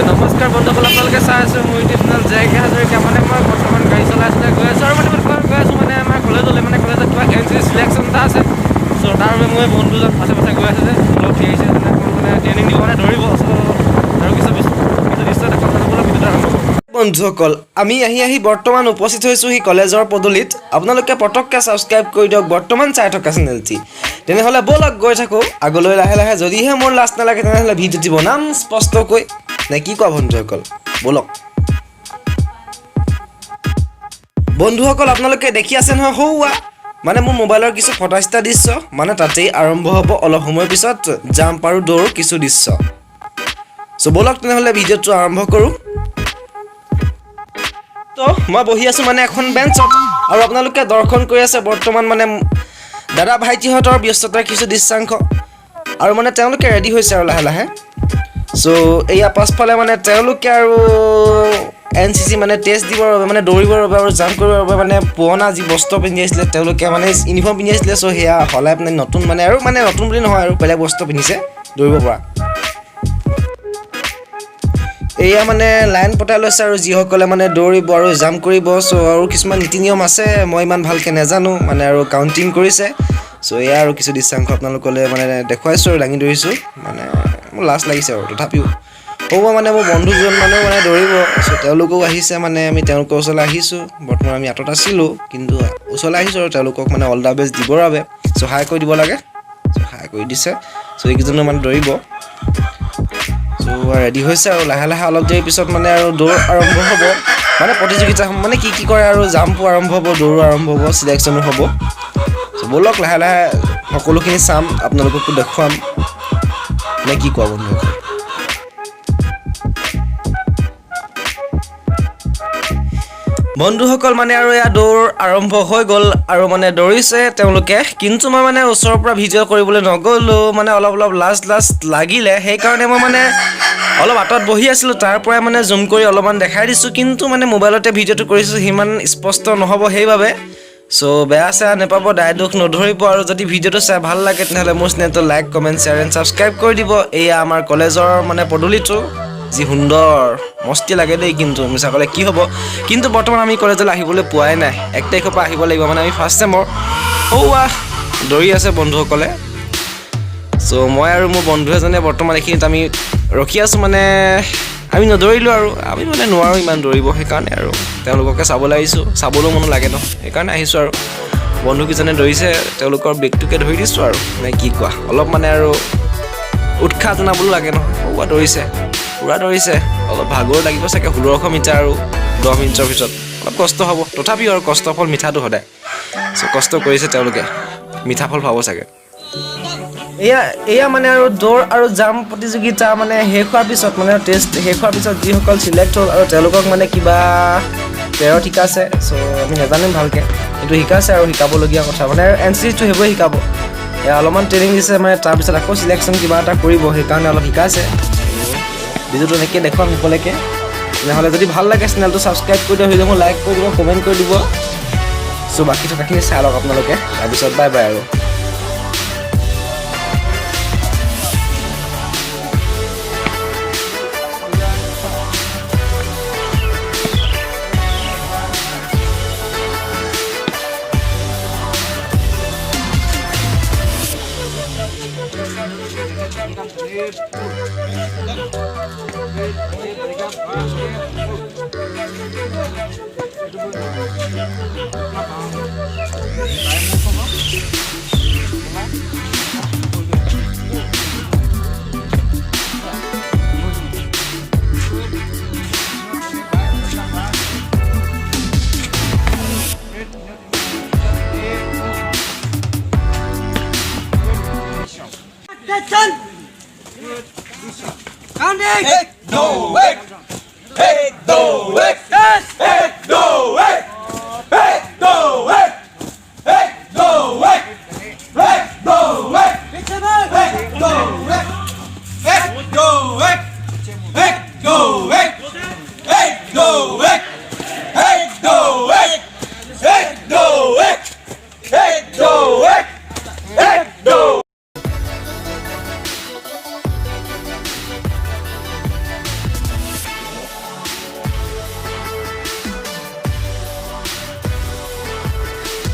নমস্কাৰ বন্ধুসকল, আপোনালোকে চাই আছে মোৰ ইউটিউব চেনেল জেকে হাজৰিকা। মানে মই বৰ্তমান গাড়ী চলাই আছিলে গৈ আছোঁ আৰু গৈ আছোঁ মানে আমাৰ কলেজলৈ। মানে কলেজত কিবা NCC চিলেকশ্যন এটা আছে। চ' তাৰ বাবে মই বন্ধুজন পাছে পাছে গৈ আছে যে অলপ ঠিক আহিছে মানে ট্ৰেইনিং দিব মানে ধৰিব। চ' আৰু কিছু দৃশ্য দেখা যাবলৈ ভিডিঅ'টো আৰম্ভ কৰোঁ। বন্ধুসকল, আমি আহি বৰ্তমান উপস্থিত হৈছোঁ সি কলেজৰ পদূলিত। আপোনালোকে পটককৈ ছাবস্ক্ৰাইব কৰি দিয়ক বৰ্তমান চাই থকা চেনেলটি। তেনেহ'লে ব'লক গৈ থাকোঁ আগলৈ লাহে লাহে। যদিহে মোৰ লাজ নালাগে তেনেহ'লে ভিডিঅ'টি বনাম স্পষ্টকৈ, নে কি কোৱা বন্ধুসকল? ব'লক বন্ধুসকল, আপোনালোকে দেখি আছে নহয় সৌৱা মানে মোৰ মোবাইলৰ কিছু ফটাচিটা দৃশ্য। মানে তাতেই আৰম্ভ হ'ব অলপ সময়ৰ পিছত জাম্প আৰু দৌৰ কিছু দৃশ্য। চ' ব'লক তেনেহ'লে ভিডিঅ'টো আৰম্ভ কৰোঁ। তো মই বহি আছোঁ মানে এখন বেঞ্চত আৰু আপোনালোকে দৰ্শন কৰি আছে বৰ্তমান মানে দাদা ভাইটিহঁতৰ ব্যস্ততাৰ কিছু দৃশ্যাংশ। আৰু মানে তেওঁলোকে ৰেডি হৈছে আৰু লাহে লাহে। চ' এয়া পাছফালে মানে তেওঁলোকে আৰু NCC মানে টেষ্ট দিবৰ বাবে মানে দৌৰিবৰ বাবে আৰু জাম্প কৰিবৰ বাবে মানে পুৰণা যি বস্ত্ৰ পিন্ধি আহিছিলে তেওঁলোকে মানে ইউনিফৰ্ম পিন্ধি আহিছিলে। চ' সেয়া সলাই মানে নতুন মানে আৰু মানে নতুন বুলি নহয় আৰু বেলেগ বস্ত্ৰ পিন্ধিছে দৌৰিব পৰা। এয়া মানে লাইন পতাই লৈছে আৰু যিসকলে মানে দৌৰিব আৰু জাম্প কৰিব। চ' আৰু কিছুমান নীতি নিয়ম আছে, মই ইমান ভালকৈ নাজানো মানে আৰু কাউণ্টিং কৰিছে। চ' এয়া আৰু কিছু দৃশ্যাংশ আপোনালোকলৈ মানে দেখুৱাইছোঁ আৰু দাঙি ধৰিছোঁ। মানে মোৰ লাজ লাগিছে আৰু তথাপিও হ'ব মানে মোৰ বন্ধুজন মানুহ মানে দৌৰিব। চ' তেওঁলোকেও আহিছে মানে আমি তেওঁলোকৰ ওচৰলৈ আহিছোঁ। বৰ্তমান আমি আঁতৰত আছিলোঁ কিন্তু ওচৰলৈ আহিছোঁ আৰু তেওঁলোকক মানে অল দ্য বেষ্ট দিবৰ বাবে। চ' হাই কৰি দিব লাগে। চ' হাই কৰি দিছে। চ' এইকেইজনে মানে দৌৰিব। চ' ৰেডি হৈছে আৰু লাহে লাহে অলপ দেৰি পিছত মানে আৰু দৌৰ আৰম্ভ হ'ব। মানে প্ৰতিযোগিতা মানে কি কৰে আৰু জাম্পো আৰম্ভ হ'ব, দৌৰো আৰম্ভ হ'ব, চিলেকশ্যনো হ'ব। চ' ব'লক লাহে লাহে সকলোখিনি চাম, আপোনালোককো দেখুৱাম, নে কি কোৱা বন্ধুসকল? বন্ধুসকল মানে আৰু এয়া দৌৰ আৰম্ভ হৈ গ'ল আৰু মানে দৌৰিছে তেওঁলোকে। কিন্তু মই মানে ওচৰৰ পৰা ভিডিঅ' কৰিবলৈ নগ'লোঁ, মানে অলপ লাজ লাগিলে। সেইকাৰণে মই মানে অলপ আঁতৰত বহি আছিলোঁ, তাৰ পৰাই মানে জুম কৰি অলপমান দেখাই দিছোঁ। কিন্তু মানে মোবাইলতে ভিডিঅ'টো কৰিছোঁ, সিমান স্পষ্ট নহ'ব সেইবাবে। চ' বেয়া চেয়া নেপাব, দায় দোষ নধৰিব। আৰু যদি ভিডিঅ'টো চাই ভাল লাগে তেনেহ'লে মোৰ চেনেলটো like, comment, share and subscribe কৰি দিব। এয়া আমাৰ কলেজৰ মানে পদূলিটো, যি সুন্দৰ মস্তি লাগে দেই। কিন্তু মিছা ক'লে কি হ'ব, কিন্তু বৰ্তমান আমি কলেজলৈ আহিবলৈ পোৱাই নাই। 1 তাৰিখৰ পৰা আহিব লাগিব, মানে আমি ফাৰ্ষ্ট ছেমৰ। সৌৱা দৌৰি আছে বন্ধুসকলে। চ' মই আৰু মোৰ বন্ধু এজনে বৰ্তমান এইখিনিত আমি ৰখি আছোঁ। মানে আমি নদৌৰিলোঁ আৰু আমি মানে নোৱাৰোঁ ইমান দৌৰিব, সেইকাৰণে আৰু তেওঁলোককে চাবলৈ আহিছোঁ। চাবলৈও মনো লাগে ন, সেইকাৰণে আহিছোঁ আৰু বন্ধুকেইজনে দৌৰিছে, তেওঁলোকৰ বেগটোকে ধৰি দিছোঁ আৰু, নে কি কোৱা? অলপ মানে আৰু উৎসাহ জনাবলৈও লাগে নহয়। সৌৱা দৌৰিছে, পূৰা দৌৰিছে। অলপ ভাগৰ লাগিব চাগে, 1600 মিটাৰ আৰু 10 মিনিটৰ ভিতৰত অলপ কষ্ট হ'ব। তথাপিও আৰু কষ্টৰ ফল মিঠাটো সদায়। চ' কষ্ট কৰিছে তেওঁলোকে, মিঠা ফল পাব চাগে। এয়া মানে আৰু দৌৰ আৰু জাম্প প্ৰতিযোগিতা মানে শেষ হোৱাৰ পিছত মানে টেষ্ট শেষ হোৱাৰ পিছত যিসকল চিলেক্ট হ'ল আৰু তেওঁলোকক মানে কিবা পেৰত শিকাইছে। চ' আমি নাজানিম ভালকৈ, কিন্তু শিকাইছে আৰু শিকাবলগীয়া কথা মানে NCCটো সেইবোৰে শিকাব। এয়া অলপমান ট্ৰেইনিং দিছে, মানে তাৰপিছত আকৌ চিলেকশ্যন কিবা এটা কৰিব, সেইকাৰণে অলপ শিকাইছে। ভিডিঅ'টো এনেকৈ দেখুৱাম সকলোকে। তেনেহ'লে যদি ভাল লাগে চেনেলটো ছাবস্ক্ৰাইব কৰি দিব, ভিডিঅ'বোৰ লাইক কৰি দিব, কমেণ্ট কৰি দিব। চ' বাকী থকাখিনি চাই লওক আপোনালোকে, তাৰপিছত বাই বাই আৰু। Counting! Hey, no way! Hey, no way! Yes! Hey, no way! Hey, no way! Hey, no way! Hey, no way! Hey, no way! Hey, no way! Hey, no way! Hey, no way! Hey, no way! Hey, no way! Hey, no way! Hey, no!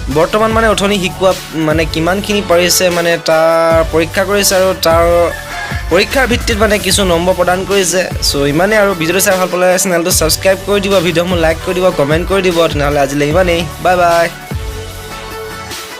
বৰ্তমান মানে অথনি শিকোৱা মানে কিমানখিনি পাৰিছে মানে তাৰ পৰীক্ষা কৰিছে আৰু তাৰ পৰীক্ষাৰ ভিত্তিত মানে কিছু নম্বৰ প্ৰদান কৰিছে চ' ইমানেই আৰু ভিডিঅ'টো চাই ভাল পালে চেনেলটো ছাবস্ক্ৰাইব কৰি দিব ভিডিঅ'সমূহ লাইক কৰি দিব কমেণ্ট কৰি দিব তেনেহ'লে আজিলৈ ইমানেই বাই বাই